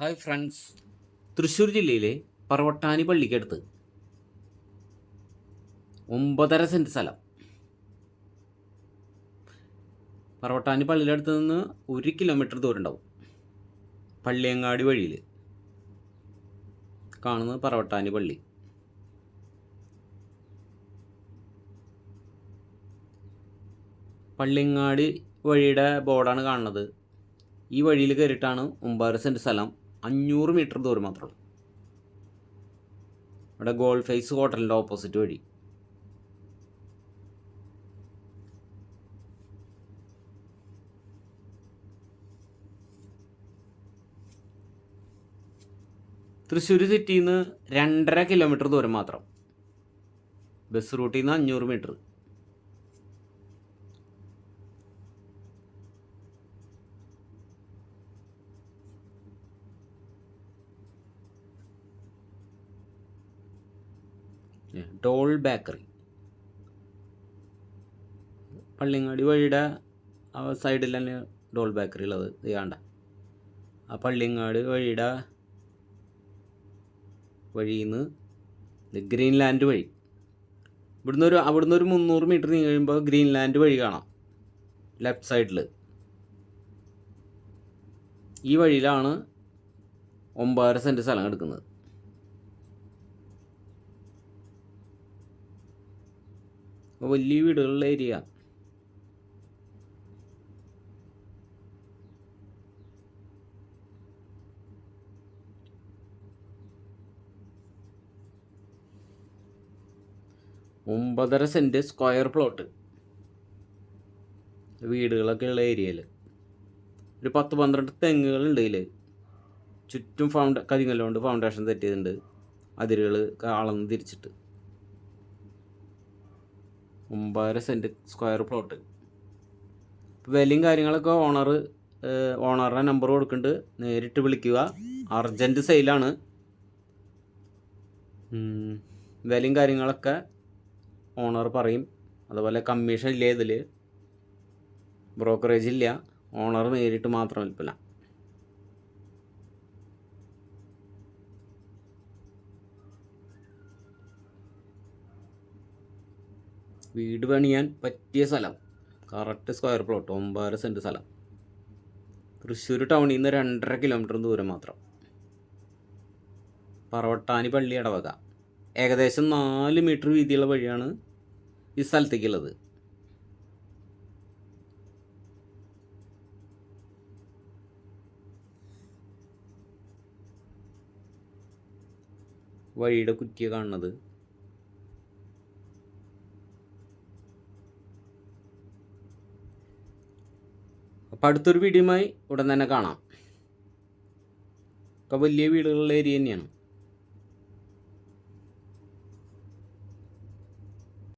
Hi friends, Thrissur ജില്ലയിലെ Paravattani പള്ളിക്കടുത്ത് 9.5 cent സ്ഥലം. പറവട്ടാനി പള്ളിയുടെ അടുത്ത് നിന്ന് 1 കിലോമീറ്റർ ദൂരം ഉണ്ടാവും. പള്ളിയങ്ങാടി വഴിയിൽ കാണുന്നത് പറവട്ടാനി പള്ളി. പള്ളിയങ്ങാടി വഴിയുടെ ബോർഡാണ് കാണുന്നത്. ഈ വഴിയിൽ കയറിയിട്ടാണ് 9.5 സെൻറ്റ് സ്ഥലം, 500 മീറ്റർ ദൂരം മാത്രമേ. ഇവിടെ ഗോൾഡ് ഫേസ് ഹോട്ടലിൻ്റെ ഓപ്പോസിറ്റ് വഴി. തൃശ്ശൂർ സിറ്റിയിൽ നിന്ന് 2.5 കിലോമീറ്റർ ദൂരം മാത്രം. ബസ് റൂട്ടിൽ നിന്ന് 500 മീറ്റർ. ഡോൾ ബേക്കറി പള്ളിയങ്ങാടി വഴിയുടെ സൈഡിൽ തന്നെ ഡോൾ ബേക്കറി ഉള്ളത്. ഇത് വേണ്ട, ആ പള്ളിയങ്ങാടി വഴിയുടെ വഴിയിൽ നിന്ന് ഗ്രീൻലാൻഡ് വഴി, അവിടുന്ന് ഒരു 300 മീറ്റർ നീങ്ങി കഴിയുമ്പോൾ ഗ്രീൻലാൻഡ് വഴി കാണാം ലെഫ്റ്റ് സൈഡിൽ. ഈ വഴിയിലാണ് 9.5 സെൻറ്റ് സ്ഥലം എടുക്കുന്നത്. വലിയ വീടുകളുള്ള ഏരിയ. ഒമ്പതര സെൻറ്റ് സ്ക്വയർ പ്ലോട്ട്, വീടുകളൊക്കെ ഉള്ള ഏരിയയിൽ. ഒരു 10-12 തെങ്ങുകളുണ്ട് ഇതിൽ. ചുറ്റും കരിങ്കല്ലുകൊണ്ട് ഫൗണ്ടേഷൻ സെറ്റ് ചെയ്തിട്ടുണ്ട്, അതിരുകൾ അളന്ന് തിരിച്ചിട്ട്. 9.5 സെൻറ്റ് സ്ക്വയർ പ്ലോട്ട്. വിലയും കാര്യങ്ങളൊക്കെ ഓണറുടെ നമ്പർ കൊടുക്കുന്നുണ്ട്, നേരിട്ട് വിളിക്കുക. അർജൻറ്റ് സെയിലാണ്. വിലയും കാര്യങ്ങളൊക്കെ ഓണർ പറയും. അതുപോലെ കമ്മീഷൻ ഇല്ല, ഇതിൽ ബ്രോക്കറേജ് ഇല്ല, ഓണർ നേരിട്ട് മാത്രം വിൽപ്പന. വീട് പണിയാൻ പറ്റിയ സ്ഥലം, കറക്റ്റ് സ്ക്വയർ പ്ലോട്ട്, 9.5 സെൻറ്റ് സ്ഥലം. തൃശ്ശൂർ ടൗണിൽ നിന്ന് 2.5 കിലോമീറ്റർ ദൂരം മാത്രം. പറവട്ടാനി പള്ളി ഇടവക. ഏകദേശം 4 മീറ്റർ വീതിയുള്ള വഴിയാണ് ഈ സ്ഥലത്തേക്കുള്ളത്. വഴിയുടെ കുറ്റിയ കാണുന്നത്. അപ്പം അടുത്തൊരു വീഡിയോയുമായി ഉടൻ തന്നെ കാണാം. ഒക്കെ വലിയ വീടുകളുള്ള ഏരിയ തന്നെയാണ്.